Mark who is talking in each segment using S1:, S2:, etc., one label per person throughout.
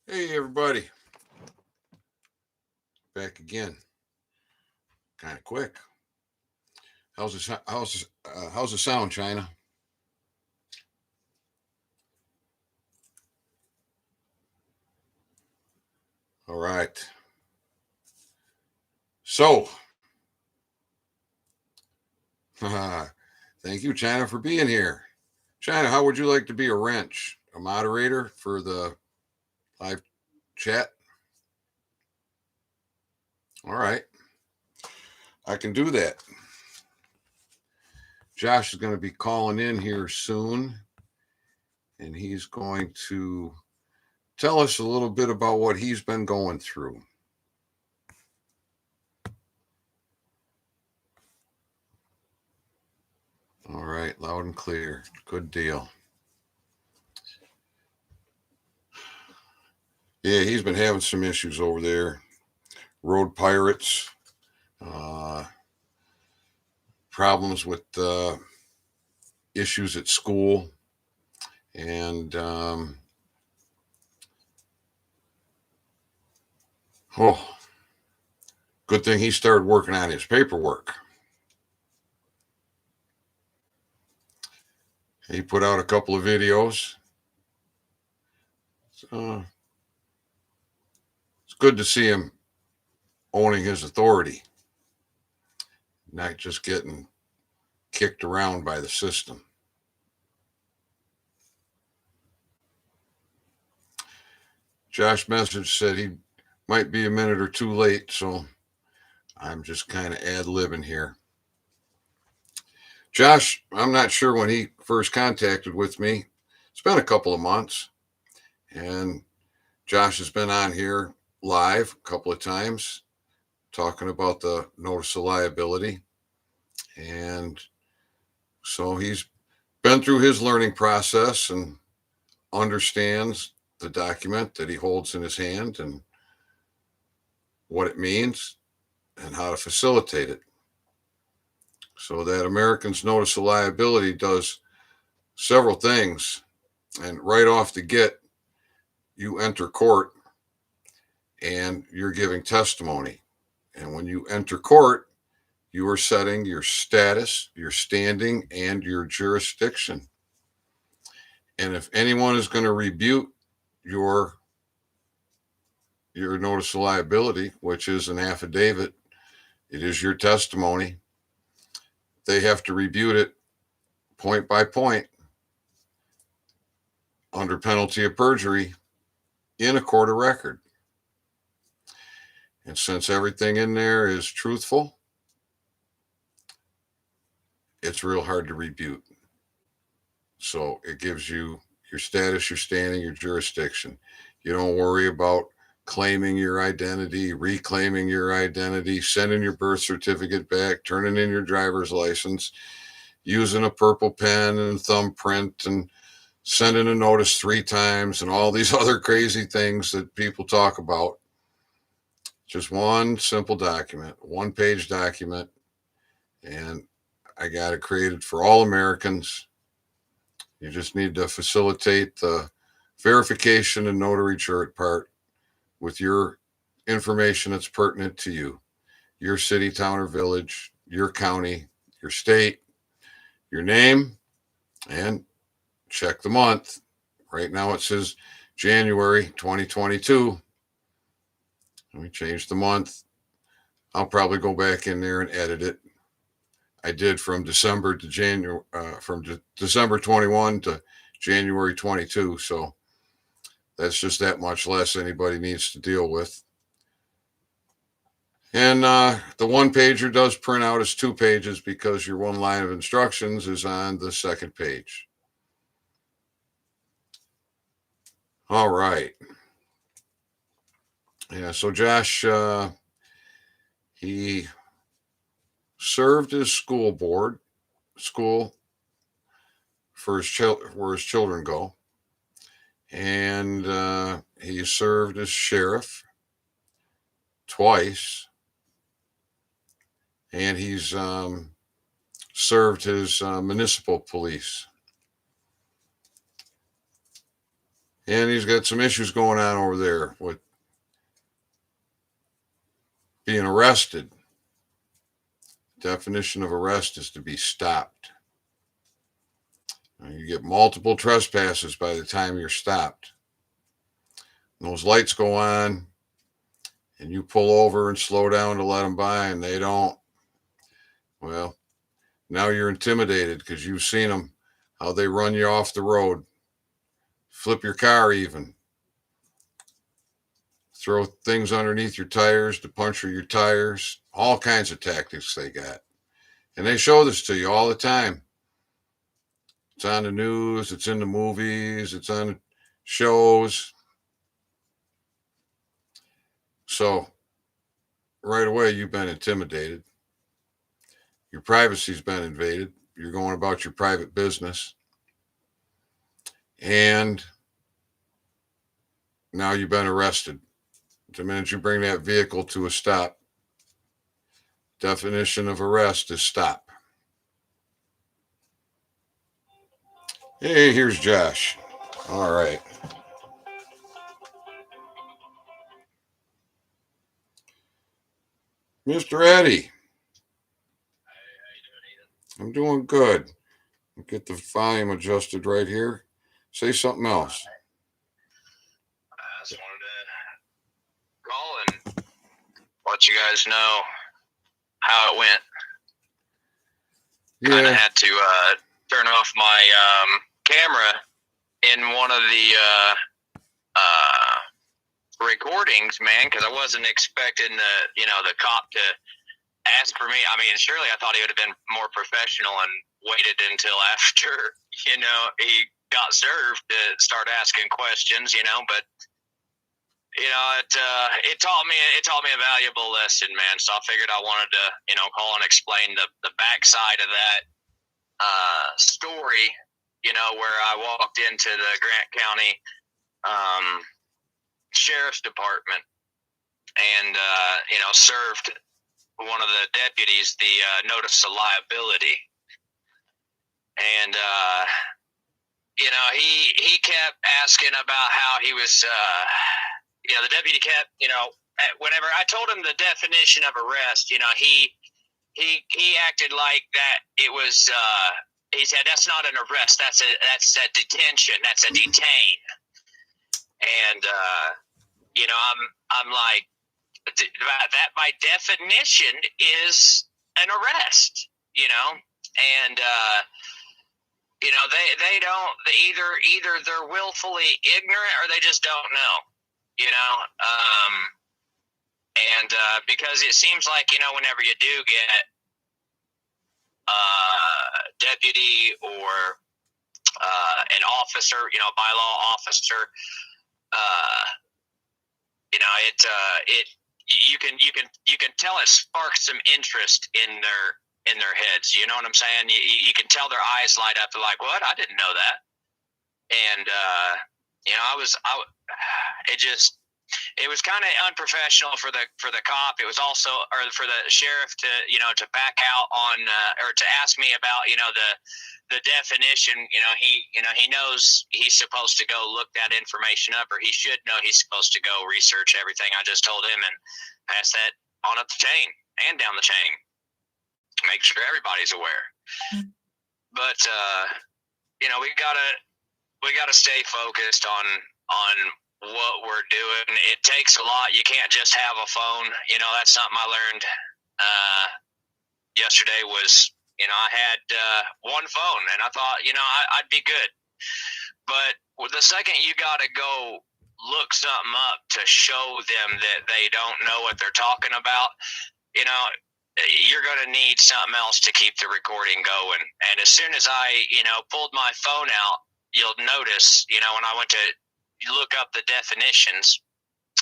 S1: Hey everybody, back again. Kind of quick. How's the sound, China? All right. So, thank you, China, for being here. China, how would you like to be a wrench, a moderator for the live chat? All right, I can do that. Josh is going to be calling in here soon, and he's going to tell us a little bit about what he's been going through. All right, loud and clear. Good deal. Yeah, he's been having some issues over there. Road pirates, uh, problems with issues at school, and oh, good thing he started working on his paperwork. He put out a couple of videos. So it's good to see him owning his authority, not just getting kicked around by the system. Josh message said he might be a minute or two late, so I'm just kind of ad-libbing here. Josh, I'm not sure when he first contacted with me. It's been a couple of months, and Josh has been on here live a couple of times talking about the notice of liability. And so he's been through his learning process and understands the document that he holds in his hand and what it means and how to facilitate it. So that Americans Notice of Liability does several things. And right off the get, you enter court and you're giving testimony. And when you enter court, you are setting your status, your standing, and your jurisdiction. And if anyone is going to rebuke your notice of liability, which is an affidavit, it is your testimony, they have to rebut it point by point under penalty of perjury in a court of record. And since everything in there is truthful, it's real hard to rebut. So it gives you your status, your standing, your jurisdiction. You don't worry about claiming your identity, reclaiming your identity, sending your birth certificate back, turning in your driver's license, using a purple pen and thumbprint, and sending a notice 3 times, and all these other crazy things that people talk about. Just one simple document, 1-page document, and I got it created for all Americans. You just need to facilitate the verification and notary chart part with your information that's pertinent to you, your city, town, or village, your county, your state, your name, and check the month. Right now it says January 2022. Let me change the month. I'll probably go back in there and edit it. I did from December to January, December 21 to January 22. So that's just that much less anybody needs to deal with. And the 1-pager does print out as 2 pages because your 1 line of instructions is on the 2nd page. All right. Yeah, so Josh, he served his school for where his children go. And he served as sheriff twice. And he's served his municipal police. And he's got some issues going on over there with being arrested. Definition of arrest is to be stopped. You get multiple trespasses by the time you're stopped. And those lights go on, and you pull over and slow down to let them by, and they don't. Well, now you're intimidated because you've seen them, how they run you off the road, flip your car even, throw things underneath your tires to puncture your tires, all kinds of tactics they got. And they show this to you all the time. It's on the news, it's in the movies, it's on shows. So right away, you've been intimidated. Your privacy's been invaded. You're going about your private business. And now you've been arrested. The minute you bring that vehicle to a stop, definition of arrest is stop. Hey, here's Josh. All right. Mr. Eddy. I'm doing good. I'll get the volume adjusted right here. Say something else.
S2: I just wanted to call and let you guys know how it went.
S1: Yeah.
S2: Kind of had to turn off my camera in one of the recordings, man, because I wasn't expecting the cop to ask for me. I mean, surely I thought he would have been more professional and waited until after, he got served to start asking questions, but it taught me a valuable lesson, man. So I figured I wanted to, call and explain the backside of that story, where I walked into the Grant County Sheriff's Department and, served one of the deputies the notice of liability. And, he kept asking about how he was, the deputy kept, whenever I told him the definition of arrest, he acted like that it was, he said, that's not an arrest. That's a detention. That's a detain. And, I'm like, that by definition is an arrest, and, they don't, either they're willfully ignorant or they just don't know, and because it seems like, whenever you do get deputy or an officer, bylaw officer, you can tell it sparks some interest in their heads. You know what I'm saying? You can tell their eyes light up. They're like, "What? I didn't know that." And it was kind of unprofessional for the cop. It was also, or for the sheriff to to back out on or to ask me about the definition. He knows he's supposed to go look that information up, or he should know he's supposed to go research everything I just told him and pass that on up the chain and down the chain. Make sure everybody's aware. But we gotta stay focused on what we're doing. It takes a lot. You can't just have a phone. That's something I learned yesterday was, I had one phone and I thought, I'd be good. But the second you got to go look something up to show them that they don't know what they're talking about, you're going to need something else to keep the recording going. And as soon as I, pulled my phone out, you'll notice, when I went to look up the definitions,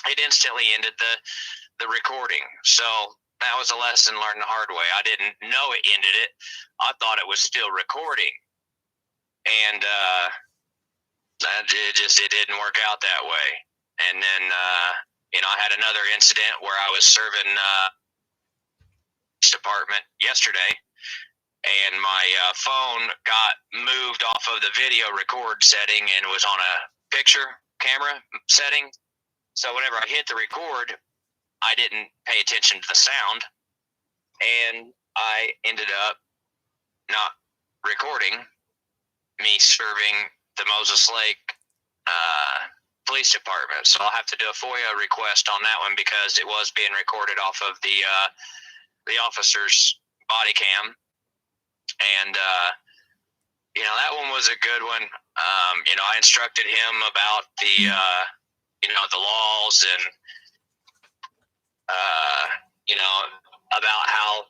S2: it instantly ended the recording. So that was a lesson learned the hard way. I didn't know it ended it. I thought it was still recording. And it didn't work out that way. And then, I had another incident where I was serving department yesterday, and my phone got moved off of the video record setting and was on a picture camera setting. So whenever I hit the record, I didn't pay attention to the sound, and I ended up not recording me serving the Moses Lake police department. So I'll have to do a FOIA request on that one because it was being recorded off of the officer's body cam. And, that one was a good one. I instructed him about the, the laws and, about how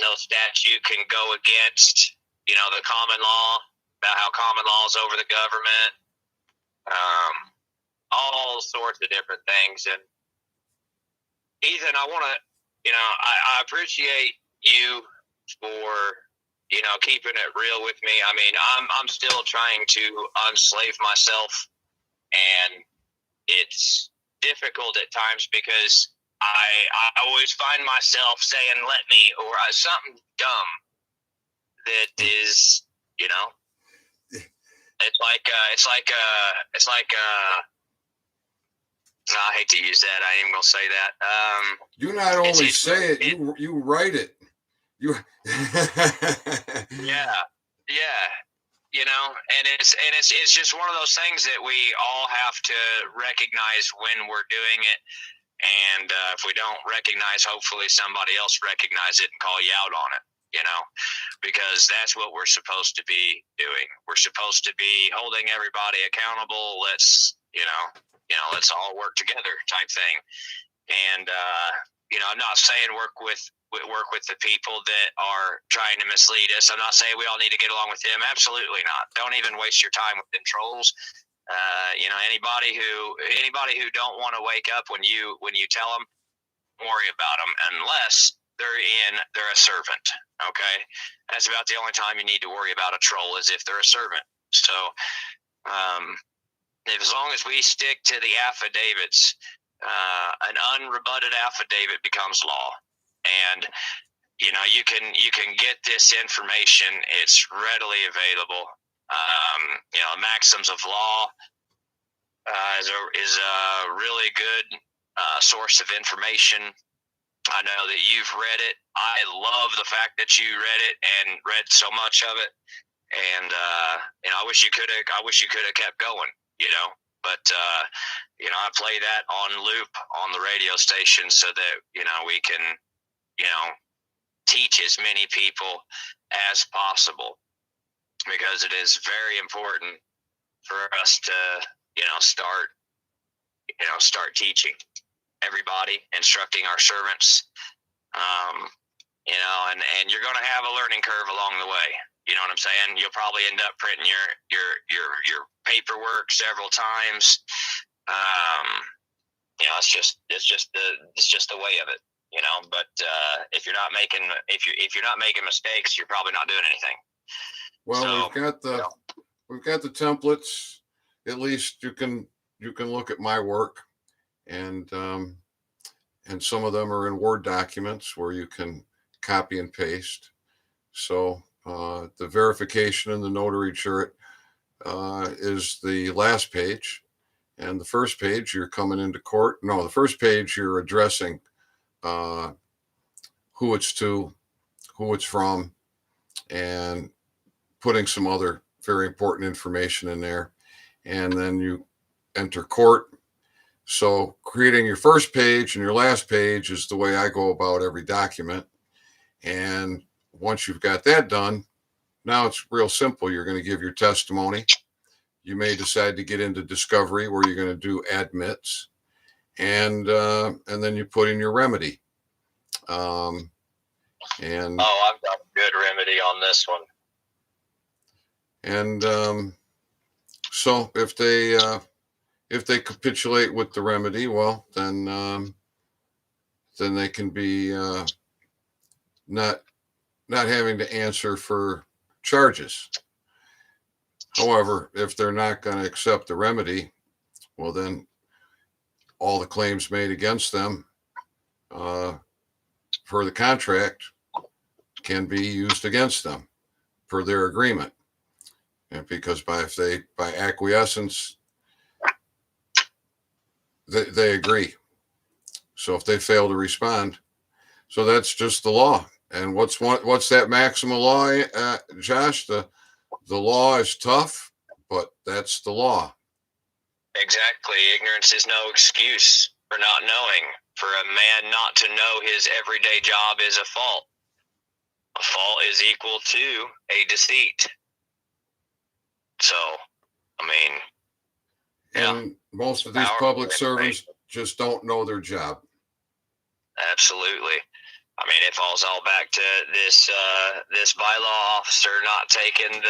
S2: no statute can go against, the common law, about how common law is over the government, all sorts of different things. And Ethan, I want to, I appreciate you for, keeping it real with me. I mean, I'm still trying to unslave myself, and it's difficult at times because I always find myself saying, let me, or something dumb that is, it's like I hate to use that. I ain't gonna say that.
S1: You not only say it, you write it. You
S2: yeah, and it's just one of those things that we all have to recognize when we're doing it. And if we don't recognize, hopefully somebody else recognize it and call you out on it, because that's what we're supposed to be doing. We're supposed to be holding everybody accountable. Let's, let's all work together type thing. And, I'm not saying work with the people that are trying to mislead us. I'm not saying we all need to get along with them. Absolutely not. Don't even waste your time with them trolls. Anybody who don't want to wake up when you tell them, worry about them unless they're a servant. Okay. That's about the only time you need to worry about a troll is if they're a servant. So, as long as we stick to the affidavits, an unrebutted affidavit becomes law. And, you can get this information. It's readily available. Maxims of Law is a really good source of information. I know that you've read it. I love the fact that you read it and read so much of it. And I wish you could have kept going. But I play that on loop on the radio station so that we can teach as many people as possible. Because it is very important for us to, start teaching everybody, instructing our servants, and you're going to have a learning curve along the way. You know what I'm saying? You'll probably end up printing your paperwork several times. It's just the way of it. But if you're not making mistakes, you're probably not doing anything.
S1: Well,
S2: so,
S1: we've got the templates. At least you can look at my work, and some of them are in Word documents where you can copy and paste. So the verification and the notary jurat is the last page, and the first page you're coming into court. No, the first page you're addressing who it's to, who it's from, and putting some other very important information in there. And then you enter court. So creating your first page and your last page is the way I go about every document. And once you've got that done, now it's real simple. You're going to give your testimony. You may decide to get into discovery where you're going to do admits, and then you put in your remedy.
S2: I've got a good remedy on this one.
S1: And so if they capitulate with the remedy, well, then they can be not having to answer for charges. However, if they're not going to accept the remedy, well, then all the claims made against them per the contract can be used against them per their agreement. And because by acquiescence, They agree. So if they fail to respond, so that's just the law. And what's that maximum law, Josh? The law is tough, but that's the law.
S2: Exactly. Ignorance is no excuse for not knowing. For a man not to know his everyday job is a fault. A fault is equal to a deceit. So, I mean,
S1: and most of these public servants just don't know their job.
S2: Absolutely. I mean, it falls all back to this bylaw officer not taking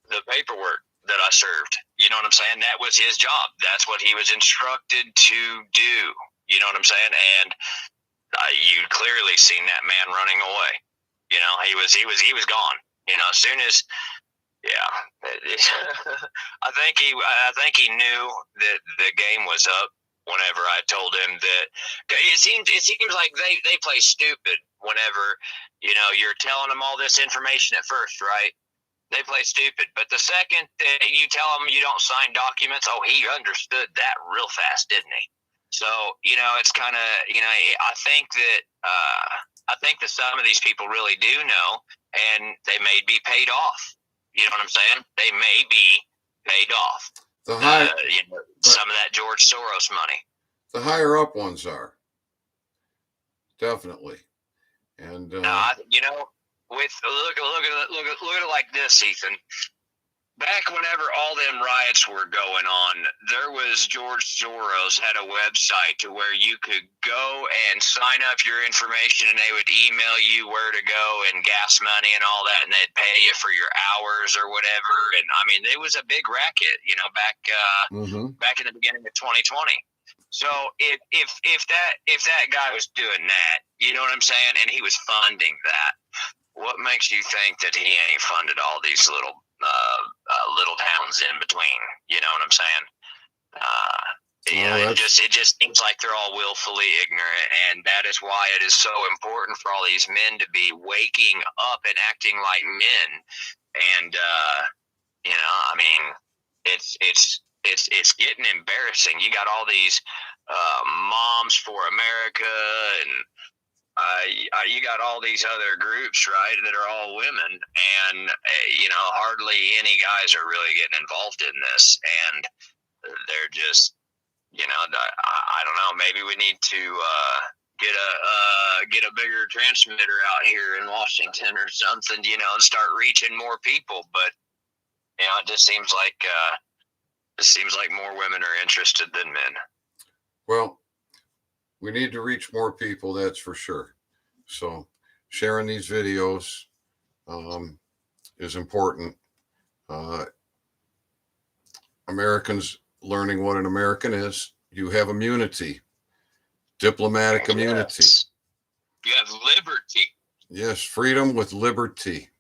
S2: the paperwork that I served. You know what I'm saying? That was his job. That's what he was instructed to do. You know what I'm saying? And you clearly seen that man running away. You know, he was gone. You know, as soon as, yeah, I think he knew that the game was up. Whenever I told him that, it seems like they play stupid whenever, you know, you're telling them all this information at first, right? They play stupid. But the second that you tell them you don't sign documents, oh, he understood that real fast, didn't he? So, you know, it's kind of, you know, I think that some of these people really do know, and they may be paid off. You know what I'm saying? They may be paid off. You know, some of that George Soros money.
S1: The higher up ones are definitely, and
S2: you know, with look at it like this, Ethan. Back whenever all them riots were going on, there was George Soros had a website to where you could go and sign up your information, and they would email you where to go and gas money and all that, and they'd pay you for your hours or whatever. And I mean, it was a big racket, you know, back in the beginning of 2020. So if that guy was doing that, you know what I'm saying, and he was funding that, what makes you think that he ain't funded all these little towns in between? You know what I'm saying? You know, it just seems like they're all willfully ignorant, and that is why it is so important for all these men to be waking up and acting like men. And you know, I mean, it's getting embarrassing. You got all these Moms for America, and you got all these other groups, right, that are all women, and you know, hardly any guys are really getting involved in this, and they're just, you know, I don't know, maybe we need to get a bigger transmitter out here in Washington or something, you know, and start reaching more people. But you know, it just seems like more women are interested than men.
S1: Well, we need to reach more people, that's for sure. So sharing these videos is important. Americans learning what an American is. You have immunity, diplomatic immunity.
S2: You have liberty.
S1: Yes, freedom with liberty.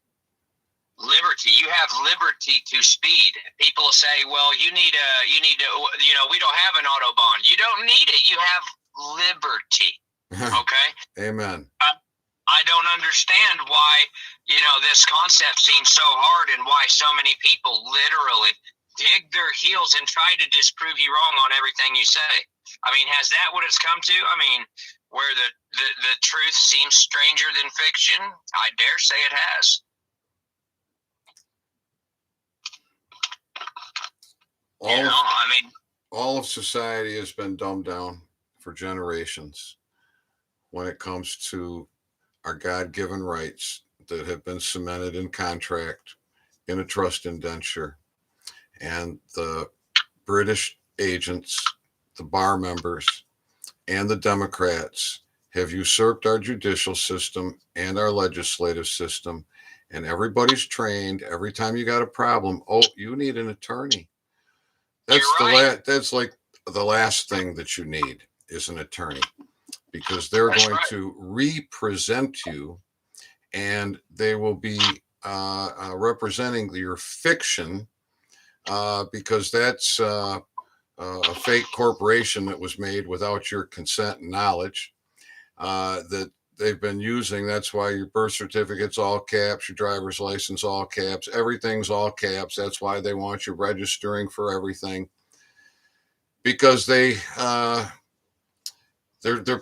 S2: Liberty. You have liberty to speed. People say, well, you need to, you know, we don't have an Autobahn. You don't need it. You have liberty. Okay?
S1: Amen.
S2: I don't understand why, you know, this concept seems so hard, and why so many people literally dig their heels and try to disprove you wrong on everything you say. I mean, has that what it's come to? I mean, where the truth seems stranger than fiction? I dare say it has.
S1: All of society has been dumbed down for generations when it comes to our God-given rights that have been cemented in contract, in a trust indenture. And the British agents, the bar members, and the Democrats have usurped our judicial system and our legislative system. And everybody's trained. Every time you got a problem, oh, you need an attorney. That's like the last thing that you need is an attorney, because they're going to represent you, and they will be representing your fiction, because that's a fake corporation that was made without your consent and knowledge, that they've been using. That's why your birth certificate's all caps, your driver's license all caps, everything's all caps. That's why they want you registering for everything, because they're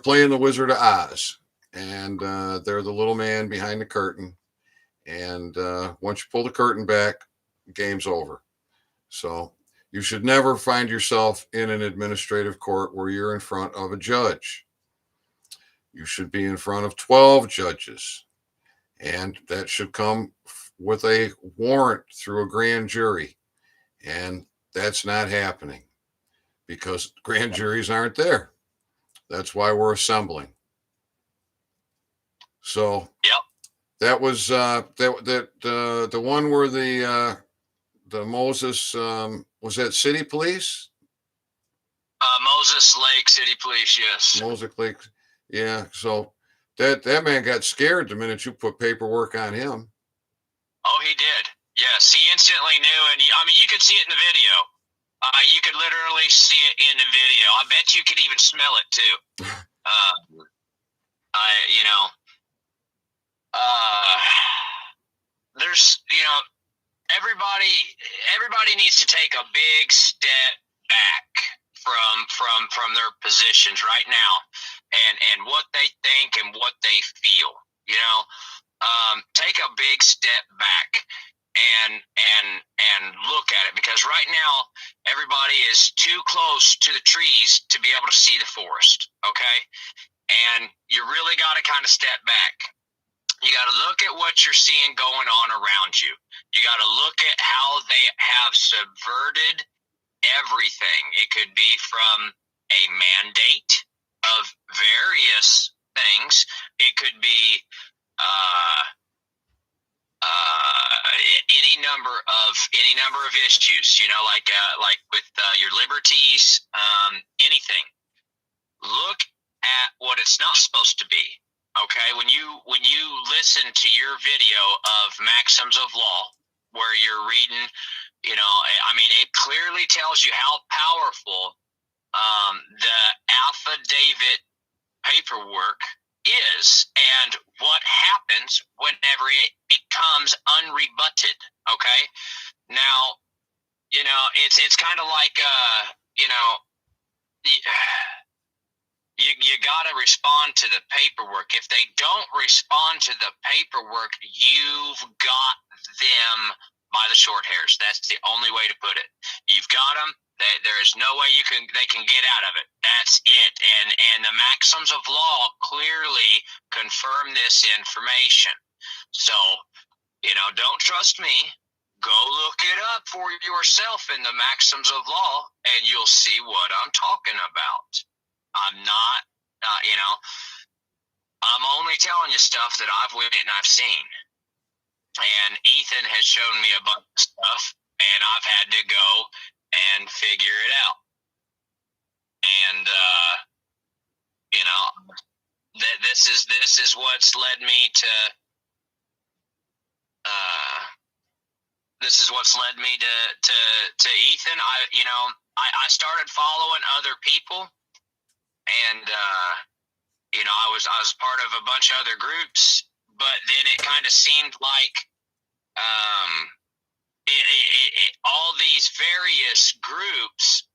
S1: playing the Wizard of Oz, and they're the little man behind the curtain. And once you pull the curtain back, game's over. So you should never find yourself in an administrative court where you're in front of a judge. You should be in front of 12 judges, and that should come with a warrant through a grand jury. And that's not happening because grand juries aren't there. That's why we're assembling. So
S2: Yep.
S1: that was the one where the Moses was that city police?
S2: Moses Lake City Police, yes.
S1: Moses Lake, yeah. So that man got scared the minute you put paperwork on him.
S2: Oh, he did. Yes, he instantly knew, and you could see it in the video. You could literally see it in the video. I bet you could even smell it too. There's, everybody needs to take a big step back from their positions right now, and what they think and what they feel. Take a big step back and look at it, because right now everybody is too close to the trees to be able to see the forest. Okay, and you really got to kind of step back. You got to look at what you're seeing going on around you. You got to look at how they have subverted everything. It could be from a mandate of various things. It could be any number of issues. Like with your liberties, anything. Look at what it's not supposed to be. Okay, when you listen to your video of Maxims of Law, where you're reading, it clearly tells you how powerful the affidavit paperwork is, and what happens whenever it becomes unrebutted. Okay, now it's kind of like You got to respond to the paperwork. If they don't respond to the paperwork, you've got them by the short hairs. That's the only way to put it. You've got them. There is no way they can get out of it. That's it. And the maxims of law clearly confirm this information. So, don't trust me. Go look it up for yourself in the maxims of law, and you'll see what I'm talking about. I'm not, I'm only telling you stuff that I've witnessed and I've seen. And Ethan has shown me a bunch of stuff, and I've had to go and figure it out. And, this is what's led me to, Ethan. I started following other people. And, I was part of a bunch of other groups, but then it kind of seemed like all these various groups,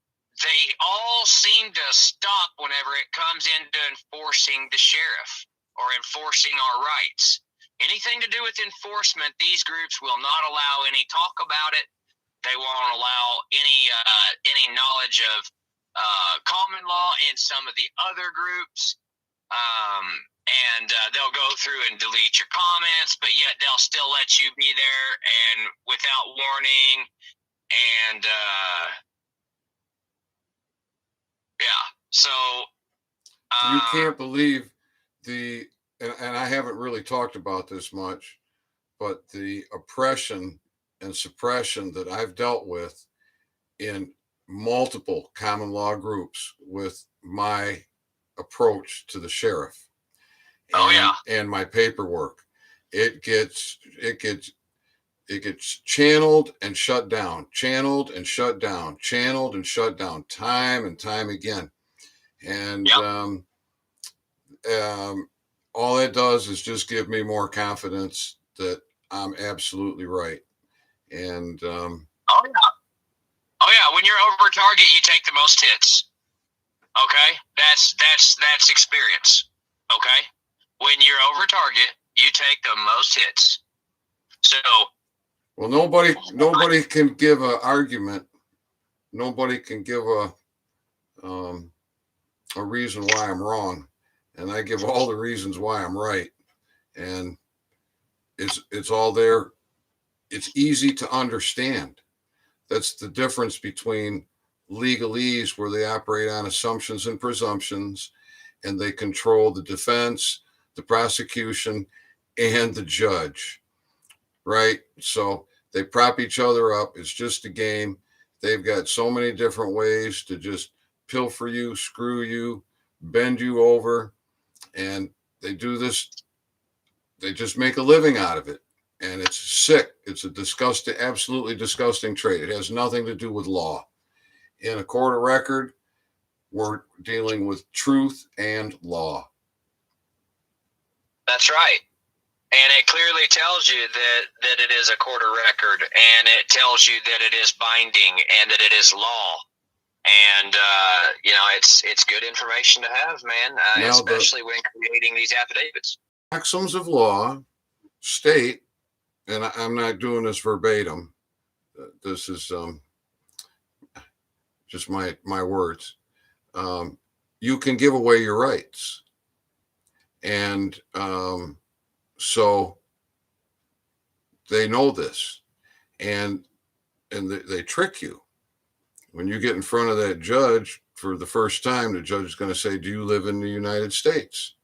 S2: they all seem to stop whenever it comes into enforcing the sheriff or enforcing our rights. Anything to do with enforcement, these groups will not allow any talk about it. They won't allow any knowledge of common law in some of the other groups, and they'll go through and delete your comments, but yet they'll still let you be there and without warning. And so
S1: you can't believe and I haven't really talked about this much, but the oppression and suppression that I've dealt with in multiple common law groups with my approach to the sheriff and my paperwork. It gets channeled and shut down, channeled and shut down, channeled and shut down, time and time again. And all it does is just give me more confidence that I'm absolutely right. And
S2: Oh yeah, when you're over target, you take the most hits. Okay, that's experience. Okay, when you're over target, you take the most hits. So,
S1: well, nobody can give an argument. Nobody can give a reason why I'm wrong, and I give all the reasons why I'm right, and it's all there. It's easy to understand. That's the difference between legalese, where they operate on assumptions and presumptions, and they control the defense, the prosecution, and the judge, right? So they prop each other up. It's just a game. They've got so many different ways to just pilfer you, screw you, bend you over, and they do this. They just make a living out of it. And it's sick. It's a disgusting, absolutely disgusting trade. It has nothing to do with law. In a court of record, we're dealing with truth and law.
S2: that's right. And it clearly tells you that it is a court of record, and it tells you that it is binding and that it is law. And it's good information to have, man, especially when creating these affidavits.
S1: Maxims of law state, and I'm not doing this verbatim. This is just my words. You can give away your rights, and so they know this, and they trick you. When you get in front of that judge for the first time, the judge is going to say, "Do you live in the United States?"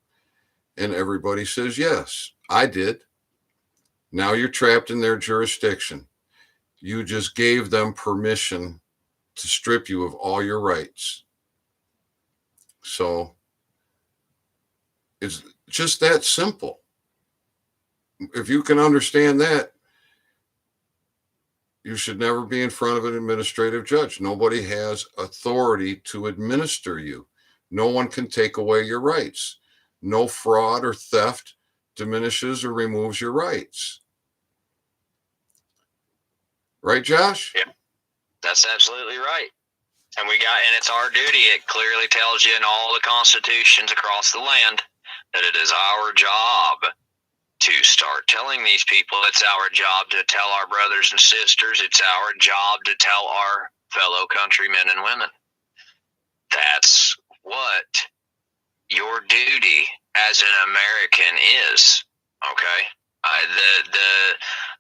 S1: And everybody says, "Yes, I did." Now you're trapped in their jurisdiction. You just gave them permission to strip you of all your rights. So it's just that simple. If you can understand that, you should never be in front of an administrative judge. Nobody has authority to administer you. No one can take away your rights. No fraud or theft diminishes or removes your rights. Right, Josh?
S2: Yeah, that's absolutely right. And it's our duty. It clearly tells you in all the constitutions across the land that it is our job to start telling these people. It's our job to tell our brothers and sisters. It's our job to tell our fellow countrymen and women. That's what your duty as an American is. Okay?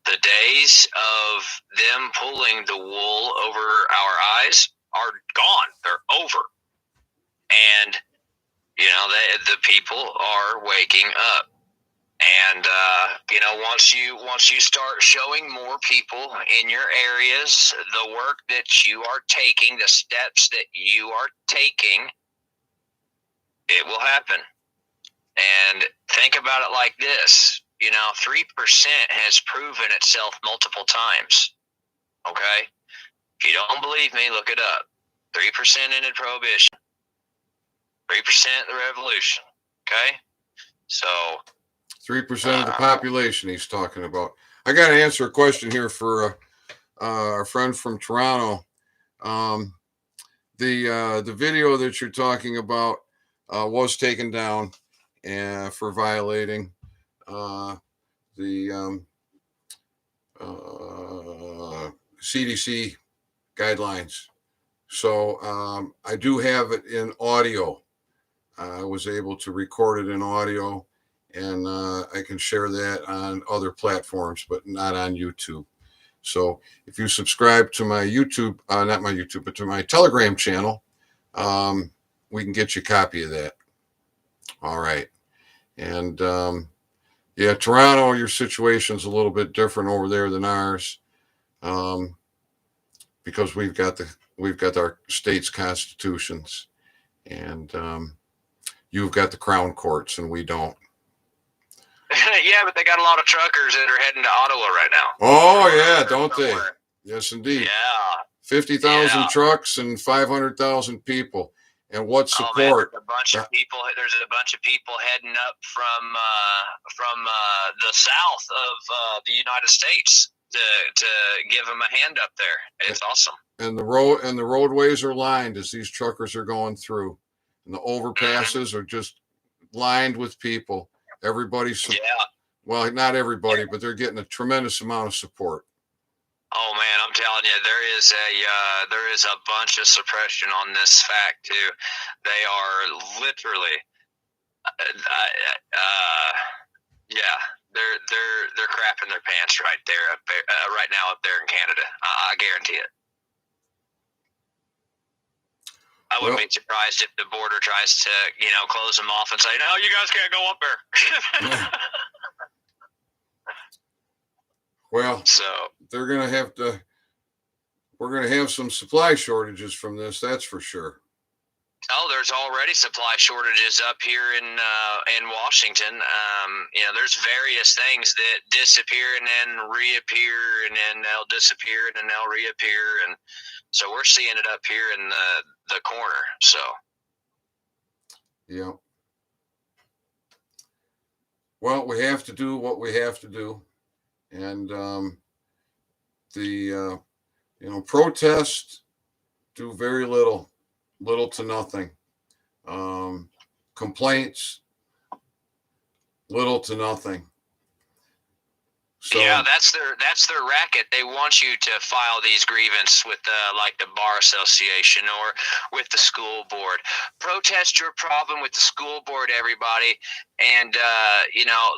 S2: The days of them pulling the wool over our eyes are gone. They're over. And the people are waking up. And once you start showing more people in your areas the work that you are taking, the steps that you are taking, it will happen. And think about it like this: 3% has proven itself multiple times. Okay, if you don't believe me, look it up. 3% ended prohibition. 3% the revolution. Okay, so.
S1: 3% of the population he's talking about. I got to answer a question here for our friend from Toronto. The video that you're talking about was taken down for violating the CDC guidelines. So I do have it in audio. I was able to record it in audio, and I can share that on other platforms, but not on YouTube. So if you subscribe to my YouTube, not my YouTube, but to my Telegram channel, we can get you a copy of that. All right. And yeah, Toronto, your situation's a little bit different over there than ours, because we've got our state's constitutions, and you've got the crown courts, and we don't.
S2: Yeah, but they got a lot of truckers that are heading to Ottawa right now.
S1: Oh yeah, don't they? Yes, indeed.
S2: Yeah.
S1: 50,000 trucks and 500,000 people. And what support?
S2: There's a bunch of people heading up from the south of the United States to give them a hand up there. It's awesome.
S1: and the roadways are lined as these truckers are going through, and the overpasses are just lined with people. Everybody's well, not everybody, but they're getting a tremendous amount of support.
S2: Oh man, I'm telling you, there is a bunch of suppression on this fact too. They are literally, yeah, they're crapping their pants right there, right now up there in Canada. I guarantee it. I wouldn't be surprised if the border tries to, close them off and say, no, you guys can't go up there.
S1: Well,
S2: so
S1: they're going to have to, we're going to have some supply shortages from this, that's for sure.
S2: Oh, there's already supply shortages up here in Washington. There's various things that disappear and then reappear, and then they'll disappear and then they'll reappear, and so we're seeing it up here in the corner. So,
S1: yeah. Well, we have to do what we have to do, and protests do very little to nothing. Complaints, little to nothing. So,
S2: yeah, that's their racket. They want you to file these grievances with like the bar association or with the school board. Protest your problem with the school board, everybody, and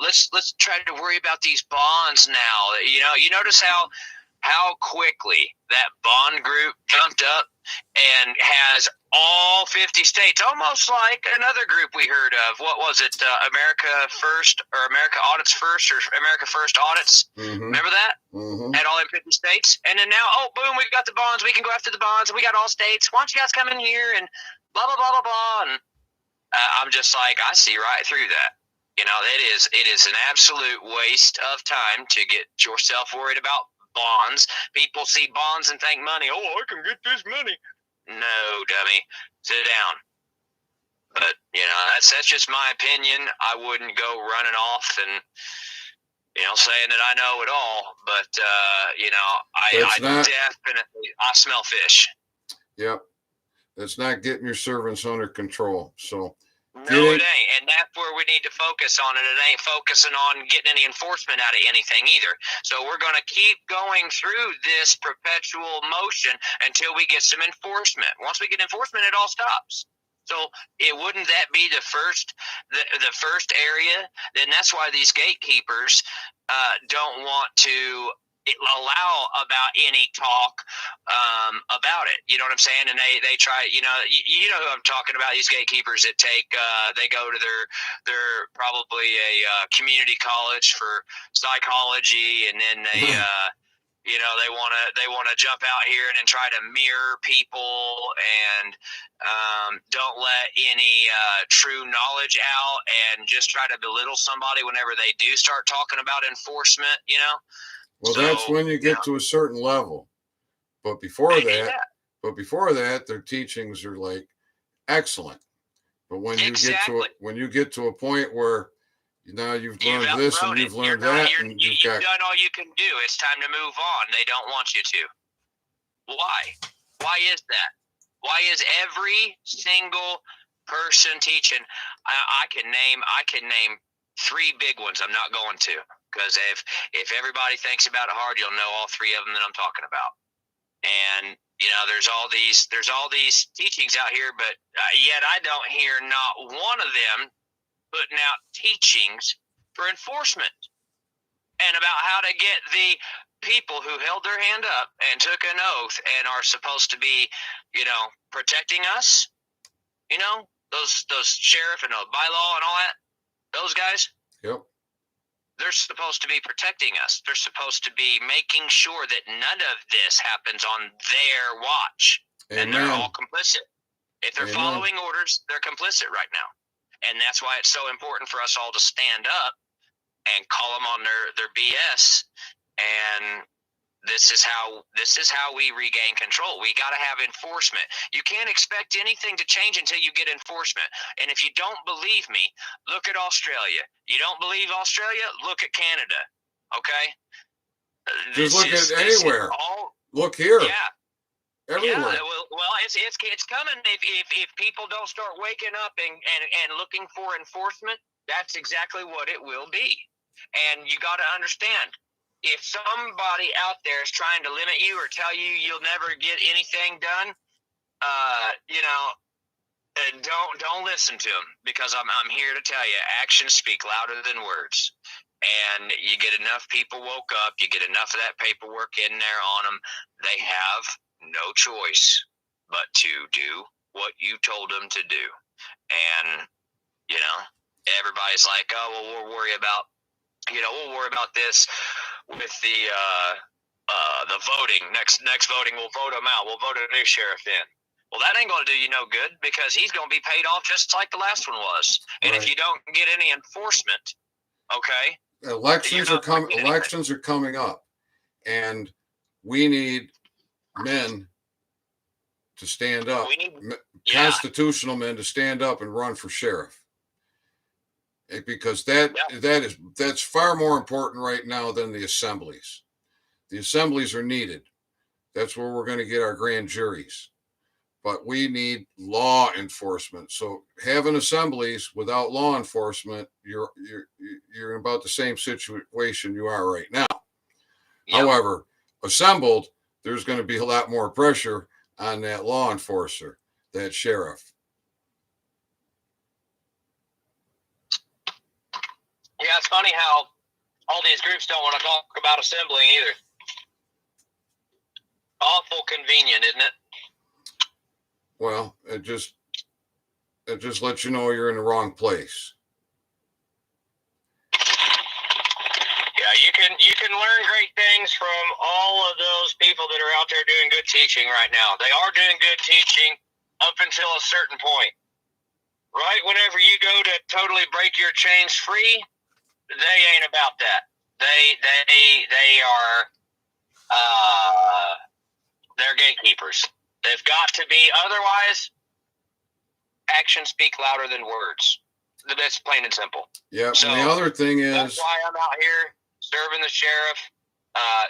S2: let's try to worry about these bonds now. You notice how quickly that bond group jumped up and has all 50 states, almost like another group we heard of. What was it? America First, or America Audits First, or America First Audits.
S1: Mm-hmm.
S2: Remember that?
S1: Mm-hmm.
S2: Had all in 50 states. And then now, boom, we've got the bonds. We can go after the bonds. And we got all states. Why don't you guys come in here and blah, blah, blah, blah, blah. And I'm just like, I see right through that. It is an absolute waste of time to get yourself worried about bonds. People see bonds and think money. Oh, I can get this money. No, dummy, sit down. But that's just my opinion. I wouldn't go running off and saying that I know it all. But I smell fish.
S1: Yep, that's not getting your servants under control. So.
S2: No, it ain't. And that's where we need to focus on it. It ain't focusing on getting any enforcement out of anything either. So we're going to keep going through this perpetual motion until we get some enforcement. Once we get enforcement, it all stops. So wouldn't that be the first area? Then that's why these gatekeepers don't want to allow about any talk about it. You know what I'm saying? And they try, you know who I'm talking about, these gatekeepers that take they go to their probably a community college for psychology, and then they they want to jump out here and then try to mirror people, and don't let any true knowledge out, and just try to belittle somebody whenever they do start talking about enforcement,
S1: Well, so, that's when you get to a certain level. But before that, their teachings are like excellent. But when you get to a point where you've learned this and you've learned that, and you've
S2: done all you can do, it's time to move on. They don't want you to. Why? Why is that? Why is every single person teaching? I can name 3 big ones. I'm not going to. Because if everybody thinks about it hard, you'll know all 3 of them that I'm talking about. And there's all these teachings out here, but yet I don't hear not one of them putting out teachings for enforcement and about how to get the people who held their hand up and took an oath and are supposed to be, protecting us. Those sheriff and bylaw and all that. Those guys.
S1: Yep.
S2: They're supposed to be protecting us. They're supposed to be making sure that none of this happens on their watch. Amen. And they're all complicit. If they're following orders, they're complicit right now. And that's why it's so important for us all to stand up and call them on their BS. And this is how we regain control. We got to have enforcement. You can't expect anything to change until you get enforcement. And if you don't believe me, look at Australia. You don't believe Australia? Look at Canada. Okay?
S1: Just look at anywhere. Look here.
S2: Yeah.
S1: everywhere.
S2: Yeah, well, it's coming. If people don't start waking up and looking for enforcement, that's exactly what it will be. And you got to understand, if somebody out there is trying to limit you or tell you you'll never get anything done, don't listen to them, because I'm here to tell you, actions speak louder than words. And you get enough people woke up, you get enough of that paperwork in there on them, they have no choice but to do what you told them to do. And everybody's like, oh, well, we'll worry about this with the voting. Next voting, we'll vote them out. We'll vote a new sheriff in. Well, that ain't going to do you no good, because he's going to be paid off just like the last one was. And
S1: Right.
S2: if you don't get any enforcement, okay,
S1: elections are coming up, and we need men to stand up. Constitutional men to stand up and run for sheriff, because that's far more important right now than the assemblies. The assemblies are needed. That's where we're going to get our grand juries. But we need law enforcement. So having assemblies without law enforcement, you're in about the same situation you are right now. Yep. However, assembled, there's going to be a lot more pressure on that law enforcer, that sheriff.
S2: Yeah, it's funny how all these groups don't want to talk about assembling either. Awful convenient, isn't it?
S1: Well, it just lets you know you're in the wrong place.
S2: Yeah, you can learn great things from all of those people that are out there doing good teaching right now. They are doing good teaching up until a certain point. Right whenever you go to totally break your chains free, they ain't about that. They are they're gatekeepers. They've got to be, otherwise actions speak louder than words. That's plain and simple.
S1: Yeah. So and the other thing is,
S2: that's why I'm out here serving the sheriff. I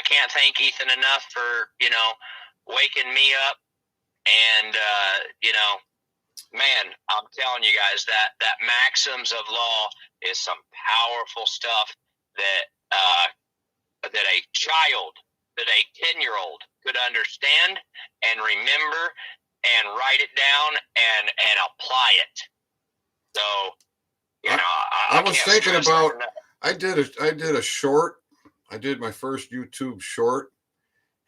S2: can't thank Ethan enough for waking me up, and man, I'm telling you guys that maxims of law is some powerful stuff that a 10-year-old could understand and remember and write it down and apply it. So,
S1: I was thinking about, I did a short. I did my first YouTube short,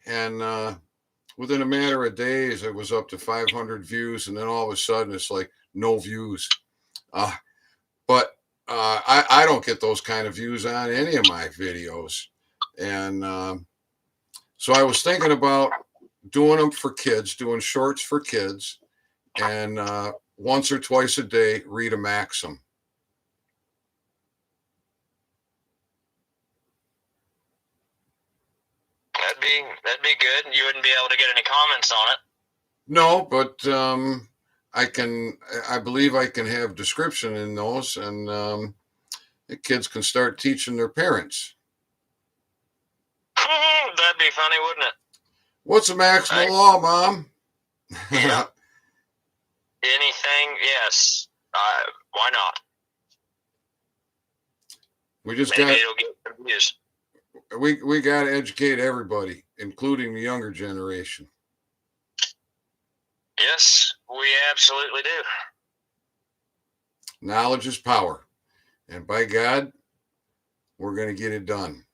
S1: and within a matter of days, it was up to 500 views, and then all of a sudden, it's like no views. But I don't get those kind of views on any of my videos, and so I was thinking about doing them for kids, doing shorts for kids, and once or twice a day, read a maxim.
S2: That'd be good. You wouldn't be able to get any comments on it.
S1: No, but I believe I can have description in those, and the kids can start teaching their parents.
S2: That'd be funny, wouldn't it?
S1: What's a maximum law, Mom?
S2: Yeah. Anything? Yes. Why not?
S1: We just
S2: Maybe it'll get some views.
S1: We got to educate everybody, including the younger generation.
S2: Yes, we absolutely do.
S1: Knowledge is power, and by God, we're going to get it done.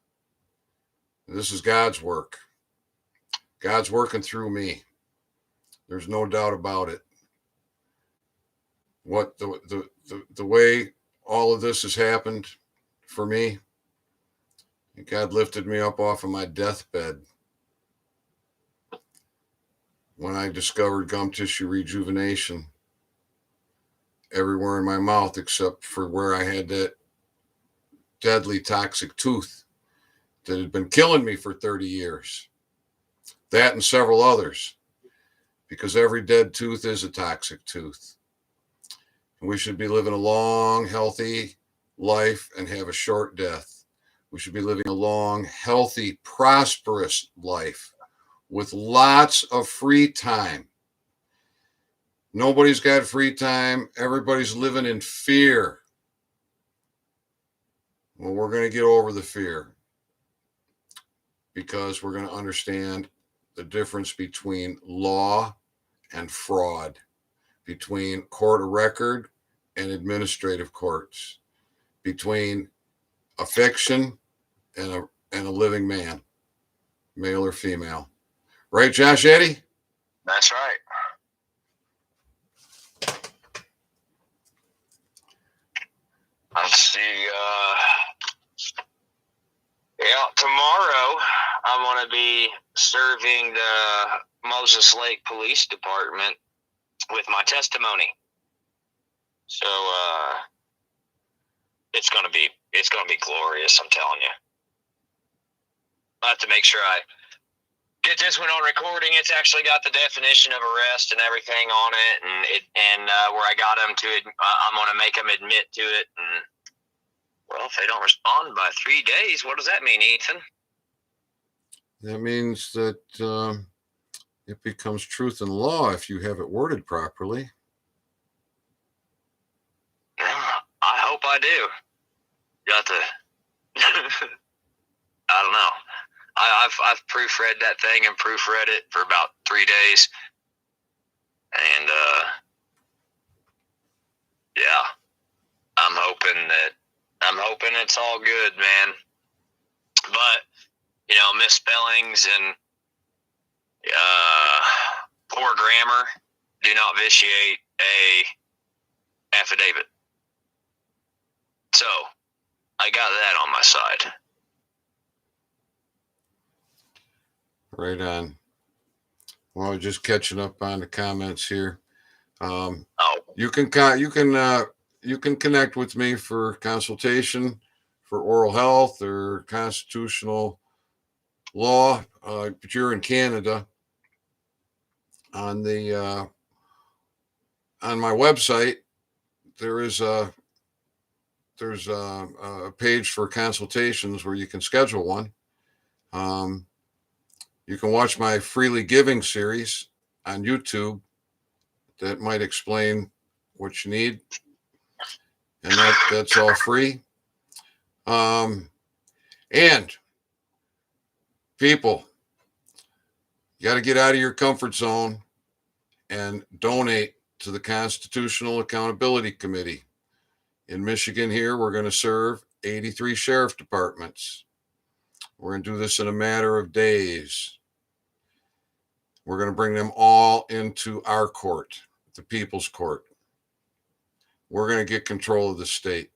S1: This is God's work. God's working through me. There's no doubt about it. What the way all of this has happened for me, God lifted me up off of my deathbed when I discovered gum tissue rejuvenation everywhere in my mouth except for where I had that deadly toxic tooth that had been killing me for 30 years. That and several others, because every dead tooth is a toxic tooth. And we should be living a long, healthy life and have a short death. We should be living a long, healthy, prosperous life with lots of free time. Nobody's got free time. Everybody's living in fear. Well, we're going to get over the fear because we're going to understand the difference between law and fraud, between court of record and administrative courts, between a fiction and a living man, male or female. Right, Josh Eddy?
S2: That's right. Let's see. Tomorrow I'm going to be serving the Moses Lake Police Department with my testimony. So it's going to be glorious. I'm telling you. I have to make sure I get this one on recording. It's actually got the definition of arrest and everything on it, and where I got them to. I'm going to make them admit to it. And well, if they don't respond by 3 days, what does that mean, Ethan?
S1: That means that it becomes truth and law if you have it worded properly.
S2: I hope I do. Got to. I don't know. I've proofread that thing and proofread it for about 3 days, and yeah, I'm hoping it's all good, man. But misspellings and poor grammar do not vitiate a affidavit. So I got that on my side.
S1: Right on. Well, just catching up on the comments here. You can connect with me for consultation for oral health or constitutional law. But you're in Canada. On my website, there's a page for consultations where you can schedule one. You can watch my Freely Giving series on YouTube that might explain what you need. And that's all free. And people, you got to get out of your comfort zone and donate to the Constitutional Accountability Committee. In Michigan here, we're going to serve 83 sheriff departments. We're going to do this in a matter of days. We're going to bring them all into our court, the People's Court. We're going to get control of the state.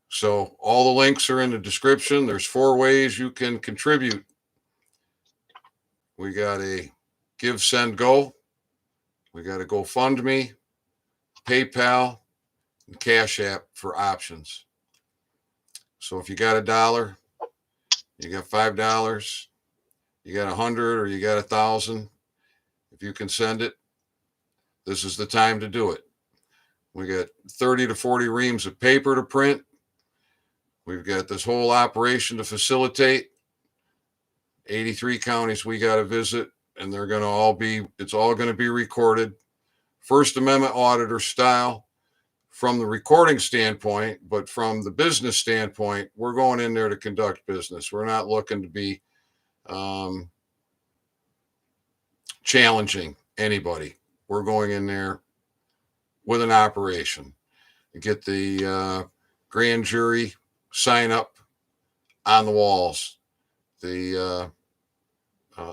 S1: So all the links are in the description. There's 4 ways you can contribute. We got a Give, Send, Go. We got a GoFundMe, PayPal, and Cash App for options. So if you got $1, you got $5, you got 100, or you got 1,000, if you can send it, this is the time to do it. We got 30 to 40 reams of paper to print. We've got this whole operation to facilitate. 83 counties we got to visit, and they're going to it's all going to be recorded. First Amendment auditor style from the recording standpoint, but from the business standpoint, we're going in there to conduct business. We're not looking to be challenging anybody. We're going in there with an operation to get the grand jury sign up on the walls, the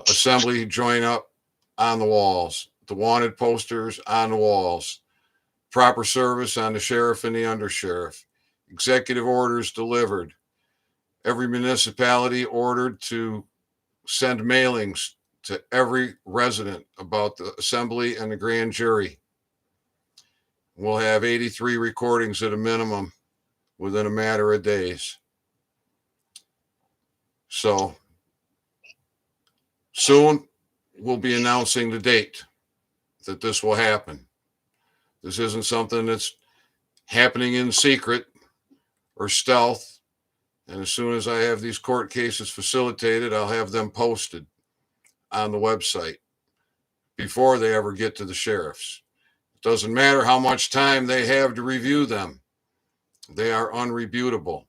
S1: assembly join up on the walls, the wanted posters on the walls, proper service on the sheriff and the undersheriff, executive orders delivered, every municipality ordered to send mailings to every resident about the assembly and the grand jury. We'll have 83 recordings at a minimum within a matter of days. So soon we'll be announcing the date that this will happen. This isn't something that's happening in secret or stealth. And as soon as I have these court cases facilitated, I'll have them posted. on the website before they ever get to the sheriff's. It doesn't matter how much time they have to review them. They are unrebutable.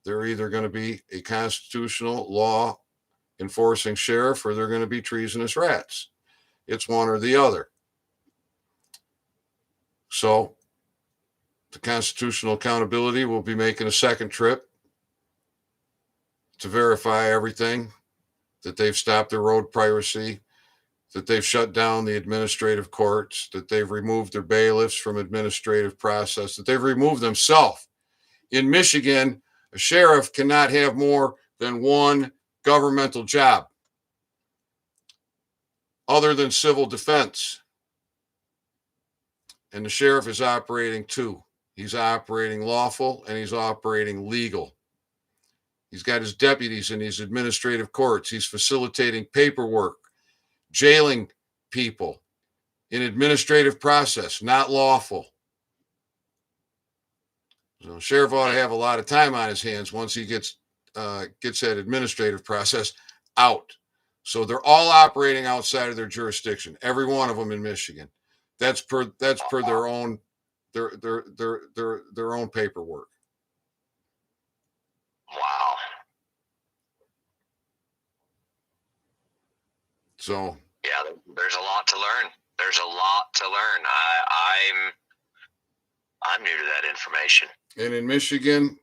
S1: They're either going to be a constitutional law enforcing sheriff or they're going to be treasonous rats. It's one or the other. So the Constitutional Accountability will be making a second trip to verify everything, that they've stopped their road piracy, that they've shut down the administrative courts, that they've removed their bailiffs from administrative process, that they've removed themselves. In Michigan, a sheriff cannot have more than one governmental job other than civil defense. And the sheriff is operating two. He's operating lawful and he's operating legal. He's got his deputies in these administrative courts. He's facilitating paperwork, jailing people in administrative process, not lawful. So the sheriff ought to have a lot of time on his hands once he gets that administrative process out. So they're all operating outside of their jurisdiction, every one of them in Michigan. That's per their own paperwork.
S2: Wow.
S1: So
S2: yeah, there's a lot to learn. There's a lot to learn. I'm new to that information.
S1: And in Michigan,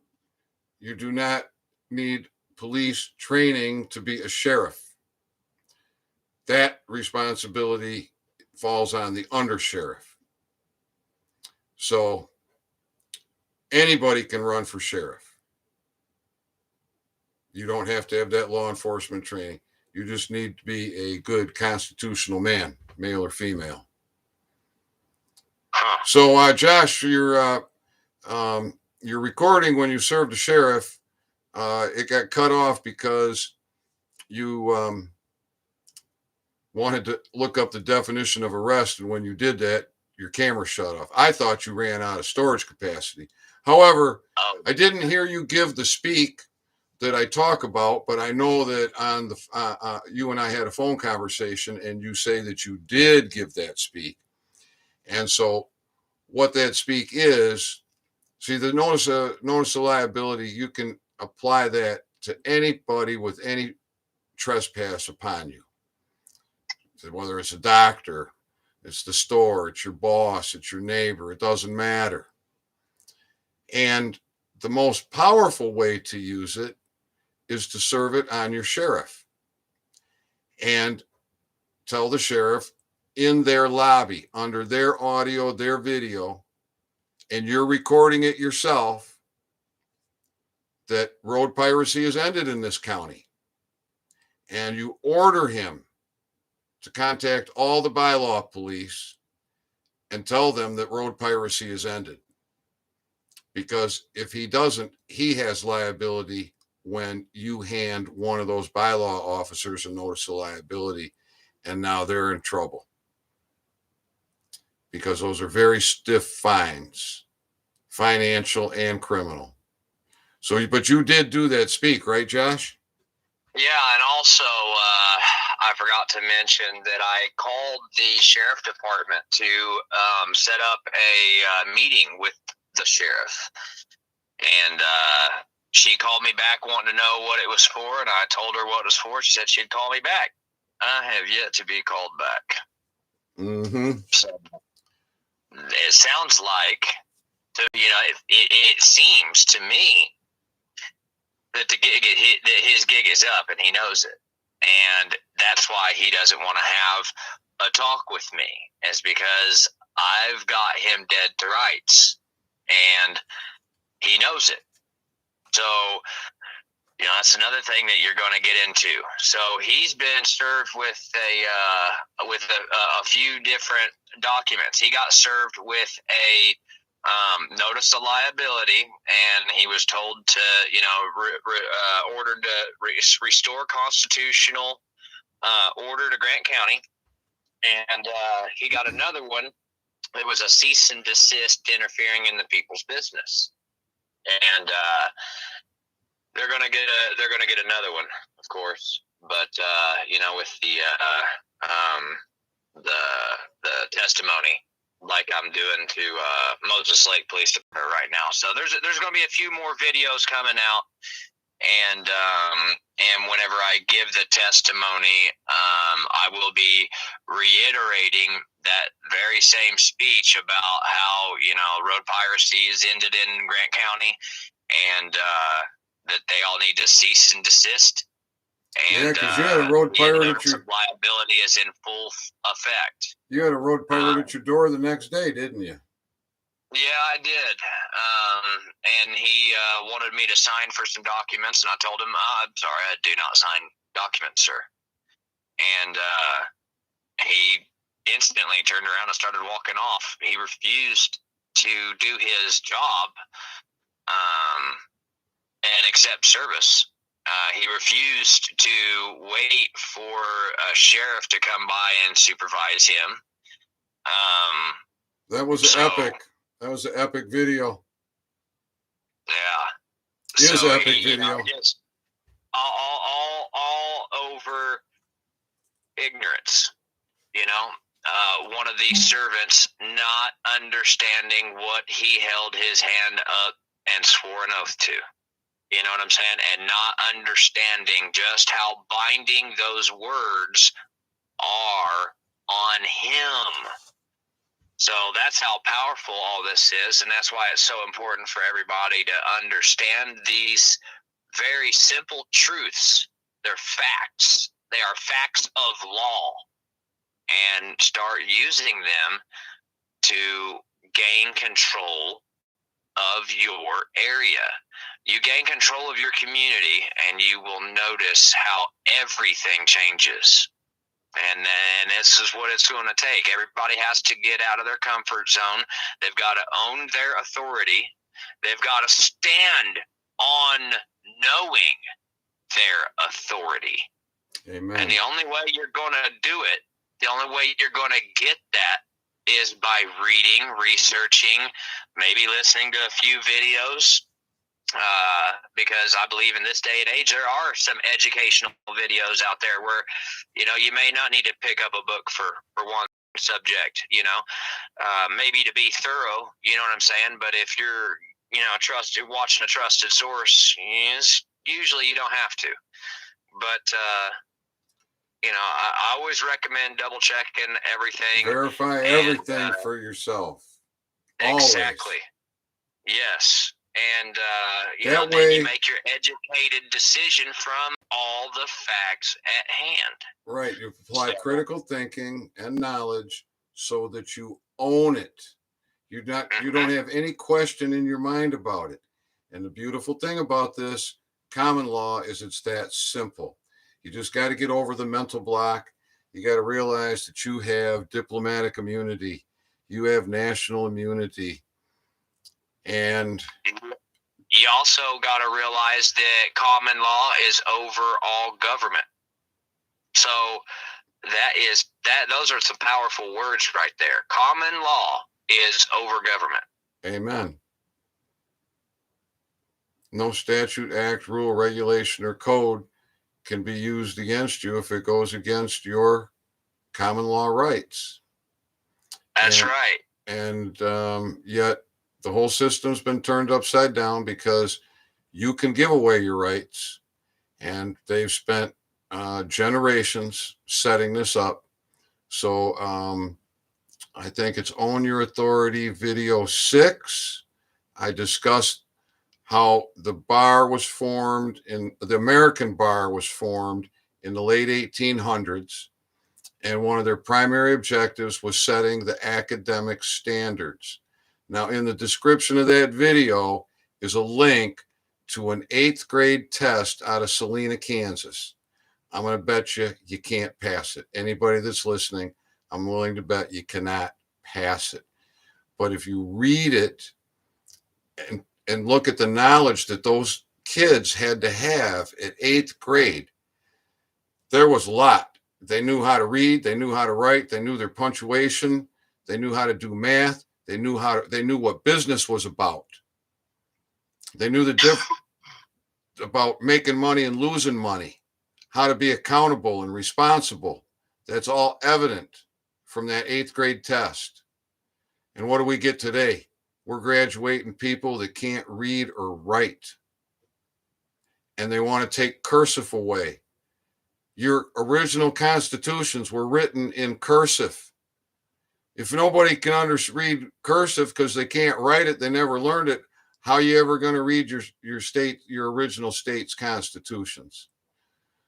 S1: you do not need police training to be a sheriff. That responsibility falls on the undersheriff. So anybody can run for sheriff. You don't have to have that law enforcement training. You just need to be a good constitutional man, male or female.
S2: Huh.
S1: So, Josh, your recording when you served the sheriff, it got cut off because you wanted to look up the definition of arrest, and when you did that, your camera shut off. I thought you ran out of storage capacity. However, I didn't hear you give the speak that I talk about, but I know that on the you and I had a phone conversation, and you say that you did give that speak. And so what that speak is, see, the notice of liability, you can apply that to anybody with any trespass upon you. So whether it's a doctor, it's the store, it's your boss, it's your neighbor, it doesn't matter. And the most powerful way to use it is to serve it on your sheriff and tell the sheriff in their lobby, under their audio, their video, and you're recording it yourself, that road piracy has ended in this county. And you order him to contact all the bylaw police and tell them that road piracy has ended. Because if he doesn't, he has liability when you hand one of those bylaw officers a notice of liability, and now they're in trouble. Because those are very stiff fines, financial and criminal. So, but you did do that speak, right, Josh?
S2: Yeah, and also I forgot to mention that I called the sheriff department to set up a meeting with the sheriff. And she called me back wanting to know what it was for, and I told her what it was for. She said she'd call me back. I have yet to be called back.
S1: Mm-hmm.
S2: So it sounds like, it seems to me that that his gig is up, and he knows it, and that's why he doesn't want to have a talk with me. Is because I've got him dead to rights, and he knows it. So, that's another thing that you're going to get into. So he's been served with a few different documents. He got served with a notice of liability, and he was told to, ordered to restore constitutional order to Grant County. And he got another one. It was a cease and desist interfering in the people's business. And they're gonna get another one, of course. But with the testimony, like I'm doing to Moses Lake Police Department right now. So there's going to be a few more videos coming out, and whenever I give the testimony, I will be reiterating that very same speech about how road piracy is ended in Grant County, and that they all need to cease and desist. And
S1: because you had a road pirate at your
S2: liability is in full effect.
S1: You had a road pirate at your door the next day, didn't you?
S2: Yeah, I did. And he wanted me to sign for some documents, and I told him, I'm sorry, I do not sign documents, sir. And he instantly turned around and started walking off. He refused to do his job and accept service. He refused to wait for a sheriff to come by and supervise him.
S1: That was epic. That was an epic video.
S2: Yeah.
S1: It is an epic video.
S2: Just all over ignorance. One of these servants not understanding what he held his hand up and swore an oath to. You know what I'm saying? And not understanding just how binding those words are on him. So that's how powerful all this is, and that's why it's so important for everybody to understand these very simple truths. They're facts. They are facts of law, and start using them to gain control of your area. You gain control of your community, and you will notice how everything changes. And then this is what it's going to take. Everybody has to get out of their comfort zone. They've got to own their authority. They've got to stand on knowing their authority.
S1: Amen.
S2: And the only way you're going to do it, the only way you're going to get that is by reading, researching, maybe listening to a few videos. Because I believe in this day and age, there are some educational videos out there where, you may not need to pick up a book for one subject, maybe to be thorough, you know what I'm saying? But if you're, watching a trusted source, usually you don't have to. But, I always recommend double checking everything.
S1: Verify everything for yourself.
S2: Exactly. Always. Yes. And,
S1: then
S2: you make your educated decision from all the facts at hand.
S1: Right. You apply critical thinking and knowledge so that you own it. You don't have any question in your mind about it. And the beautiful thing about this common law is it's that simple. You just got to get over the mental block. You got to realize that you have diplomatic immunity. You have national immunity. And
S2: you also got to realize that common law is over all government. So those are some powerful words right there. Common law is over government.
S1: Amen. No statute, act, rule, regulation, or code can be used against you if it goes against your common law rights.
S2: That's right.
S1: And yet the whole system's been turned upside down because you can give away your rights, and they've spent generations setting this up. So I think it's Own Your Authority video 6. I discussed how the American bar was formed in the late 1800s. And one of their primary objectives was setting the academic standards. Now, in the description of that video is a link to an 8th grade test out of Salina, Kansas. I'm going to bet you can't pass it. Anybody that's listening, I'm willing to bet you cannot pass it. But if you read it and look at the knowledge that those kids had to have at 8th grade, there was a lot. They knew how to read, they knew how to write, they knew their punctuation, they knew how to do math, they knew what business was about. They knew the difference about making money and losing money. how to be accountable and responsible. That's all evident from that 8th grade test. And what do we get today? We're graduating people that can't read or write. And they want to take cursive away. Your original constitutions were written in cursive. If nobody can read cursive because they can't write it, they never learned it, how are you ever going to read your original state's constitutions?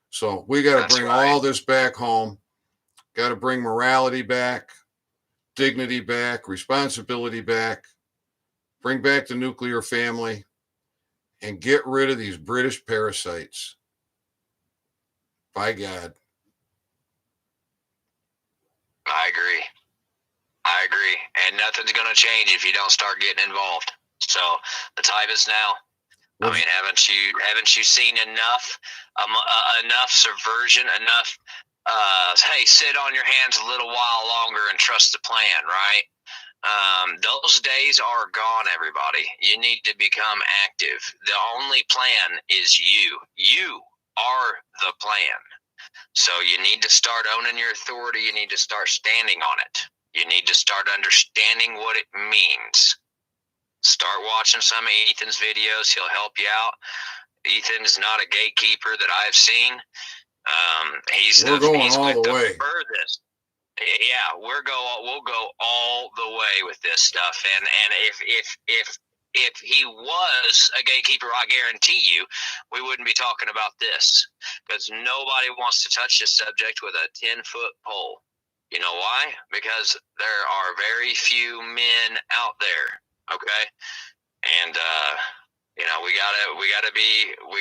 S1: So we got to bring all this back home. Got to bring morality back, dignity back, responsibility back, bring back the nuclear family, and get rid of these British parasites. By God.
S2: I agree. And nothing's going to change if you don't start getting involved. So the time is now. I mean, haven't you seen enough subversion, enough, hey, sit on your hands a little while longer and trust the plan, right? Those days are gone, everybody. You need to become active. The only plan is you. You are the plan. So you need to start owning your authority. You need to start standing on it. You need to start understanding what it means. Start watching some of Ethan's videos. He'll help you out. Ethan is not a gatekeeper that I've seen. He's
S1: We're going all the way.
S2: Furthest. Yeah, we'll go all the way with this stuff. And if he was a gatekeeper, I guarantee you, we wouldn't be talking about this, because nobody wants to touch this subject with a 10-foot pole. You know why? Because there are very few men out there. Okay, and we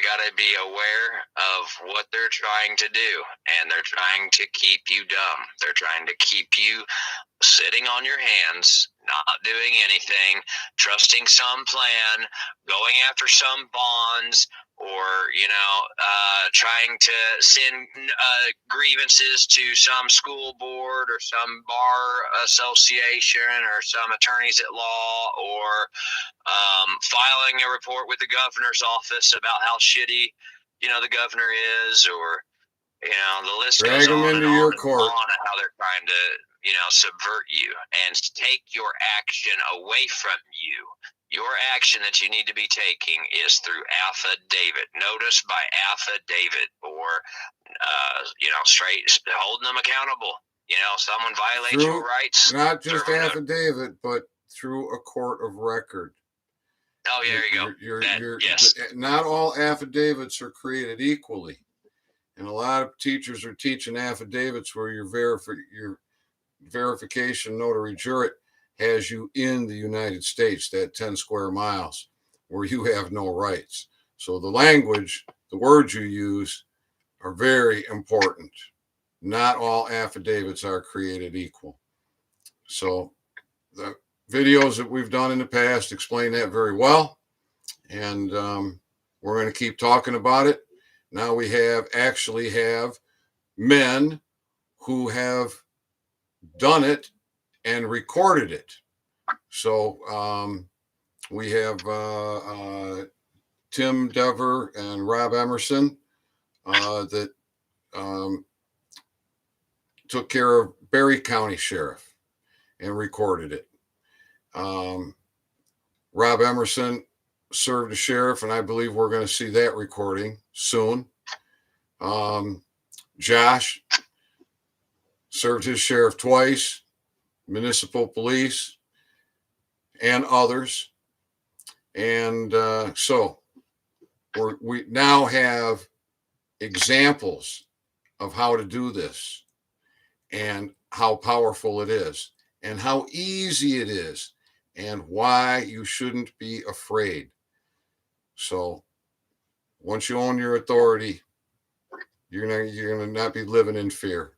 S2: gotta be aware of what they're trying to do, and they're trying to keep you dumb. They're trying to keep you sitting on your hands, not doing anything, trusting some plan, going after some bonds, or trying to send grievances to some school board or some bar association or some attorneys at law, or filing a report with the governor's office about how shitty the governor is, or the list goes on and on and on, and how they're trying to subvert you and take your action away from you. Your action that you need to be taking is through affidavit, notice by affidavit, or straight holding them accountable. Someone violates your rights.
S1: Not just affidavit, but through a court of record.
S2: Oh, yeah, there you go. Yes.
S1: Not all affidavits are created equally. And a lot of teachers are teaching affidavits where your verification notary jurat has you in the United States, that 10 square miles, where you have no rights. So the language, the words you use are very important. Not all affidavits are created equal. So the videos that we've done in the past explain that very well. And we're going to keep talking about it. Now we actually have men who have done it and recorded it. So we have Tim Dever and Rob Emerson that took care of Barry County Sheriff and recorded it. Rob Emerson served as sheriff, and I believe we're going to see that recording soon. Josh served his sheriff twice, municipal police, and others. And so we now have examples of how to do this, and how powerful it is, and how easy it is, and why you shouldn't be afraid. So once you own your authority, you're gonna not be living in fear.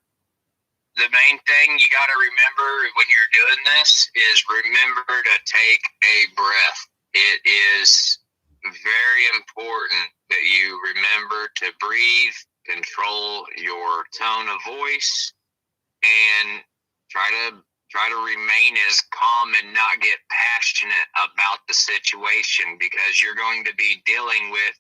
S2: The main thing you got to remember when you're doing this is remember to take a breath. It is very important that you remember to breathe, control your tone of voice, and try to remain as calm and not get passionate about the situation, because you're going to be dealing with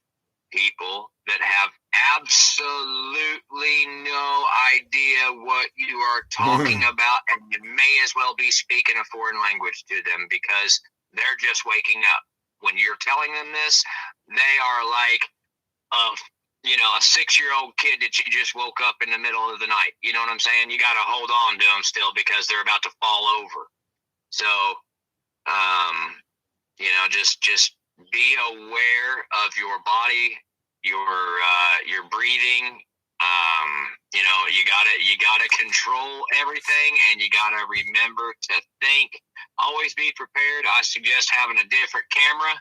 S2: people that have absolutely no idea what you are talking about, and you may as well be speaking a foreign language to them, because they're just waking up. When you're telling them this, they are like a 6-year-old kid that you just woke up in the middle of the night. You know what I'm saying? You got to hold on to them still, because they're about to fall over. So, just be aware of your body, your breathing. You gotta control everything, and you gotta remember to think. Always be prepared. I suggest having a different camera.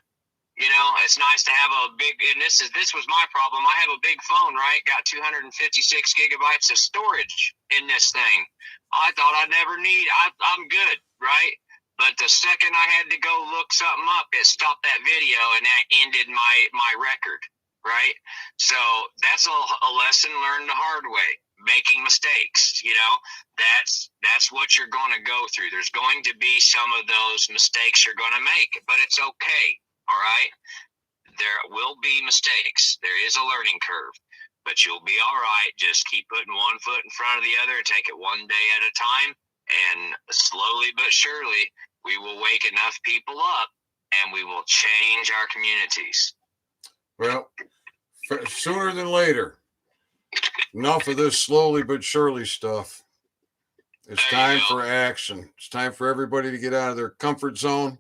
S2: It's nice to have a big, and this was my problem. I have a big phone, right? Got 256 gigabytes of storage in this thing. I thought I'd never need. I'm good, right? But the second I had to go look something up, it stopped that video, and that ended my record, right? So that's a lesson learned the hard way. Making mistakes, that's what you're going to go through. There's going to be some of those mistakes you're going to make, but it's okay. All right. There will be mistakes. There is a learning curve, but you'll be all right. Just keep putting one foot in front of the other and take it one day at a time. And slowly but surely, we will wake enough people up, and we will change our communities.
S1: Well, sooner than later. Enough of this slowly but surely stuff. It's time for action. It's time for everybody to get out of their comfort zone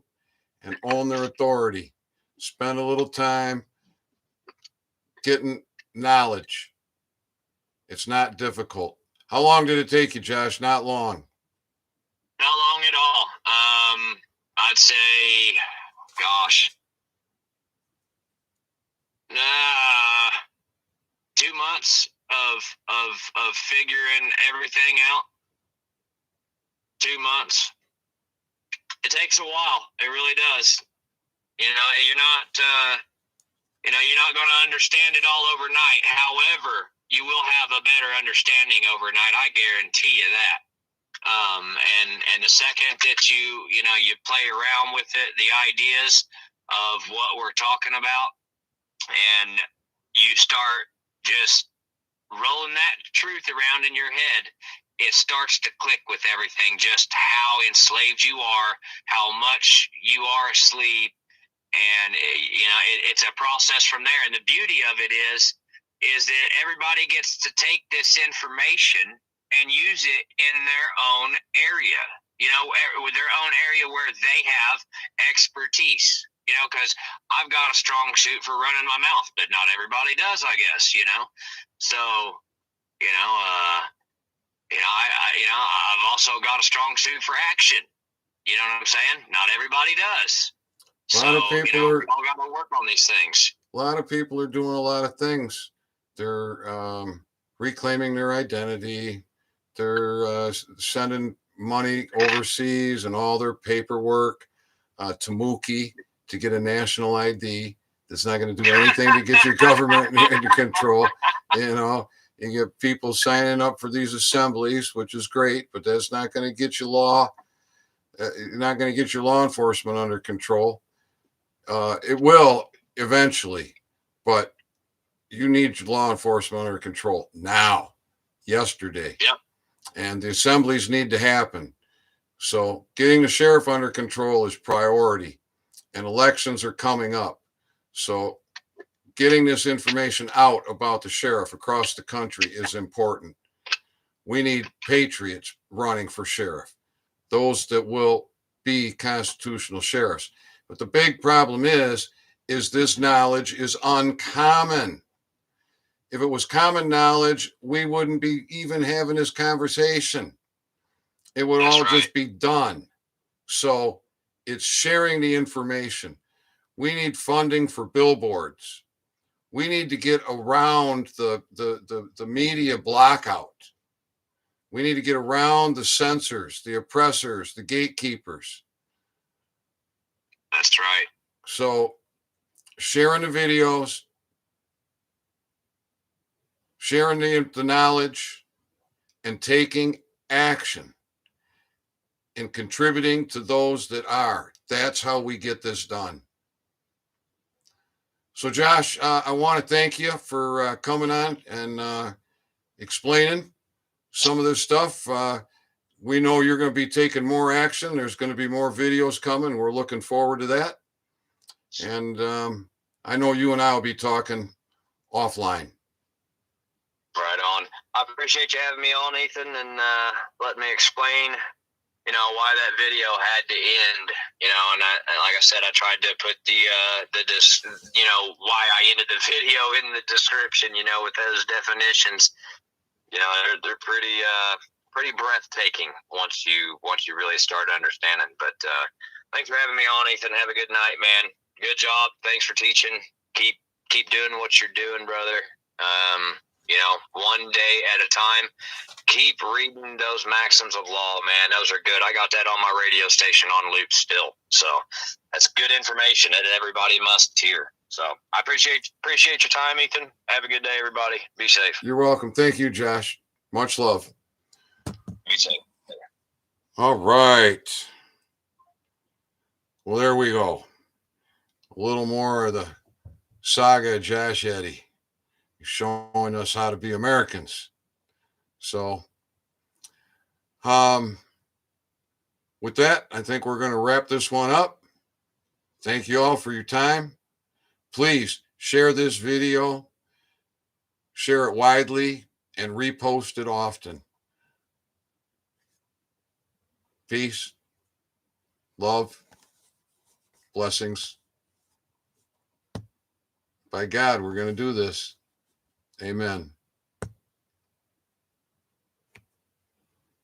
S1: and own their authority. Spend a little time getting knowledge. It's not difficult. How long did it take you, Josh? Not long.
S2: Not long at all. I'd say, gosh, 2 months of figuring everything out. 2 months. It takes a while. It really does. You're not going to understand it all overnight. However, you will have a better understanding overnight. I guarantee you that. And the second that you play around with it, the ideas of what we're talking about, and you start just rolling that truth around in your head, it starts to click with everything, just how enslaved you are, how much you are asleep. And it's a process from there. And the beauty of it is that everybody gets to take this information and use it in their own area, with their own area where they have expertise, because I've got a strong suit for running my mouth, but not everybody does, I guess, So, I've also got a strong suit for action. You know what I'm saying? Not everybody does.
S1: A lot of people
S2: we all got to work on these things.
S1: A lot of people are doing a lot of things. They're reclaiming their identity. They're sending money overseas and all their paperwork to Mookie to get a national ID. That's not going to do anything to get your government into control. You get people signing up for these assemblies, which is great, but that's not going to get you not going to get your law enforcement under control. It will eventually, but you need your law enforcement under control now, yesterday.
S2: Yep.
S1: And the assemblies need to happen. So getting the sheriff under control is priority, and elections are coming up. So getting this information out about the sheriff across the country is important. We need patriots running for sheriff, those that will be constitutional sheriffs. But the big problem is this knowledge is uncommon. If it was common knowledge, we wouldn't be even having this conversation. It would all just be done. So it's sharing the information. We need funding for billboards. We need to get around the media blackout. We need to get around the censors, the oppressors, the gatekeepers.
S2: That's right.
S1: So sharing the videos, sharing the knowledge, and taking action and contributing to those that are. That's how we get this done. So, Josh, I want to thank you for coming on and explaining some of this stuff. We know you're going to be taking more action. There's going to be more videos coming. We're looking forward to that. And I know you and I will be talking offline.
S2: Right on. I appreciate you having me on, Ethan, and letting me explain, why that video had to end. And like I said, I tried to put why I ended the video in the description. With those definitions. They're pretty breathtaking once you really start understanding. But thanks for having me on, Ethan. Have a good night, man. Good job. Thanks for teaching. Keep doing what you're doing, brother. One day at a time. Keep reading those maxims of law, man. Those are good. I got that on my radio station on loop still. So that's good information that everybody must hear. So I appreciate your time, Ethan. Have a good day, everybody. Be safe.
S1: You're welcome. Thank you, Josh. Much love.
S2: Be safe.
S1: All right. Well, there we go. A little more of the saga of Josh Eddy, showing us how to be Americans. So, with that, I think we're going to wrap this one up. Thank you all for your time. Please share this video, share it widely, and repost it often. Peace, love, blessings. By God, we're going to do this. Amen.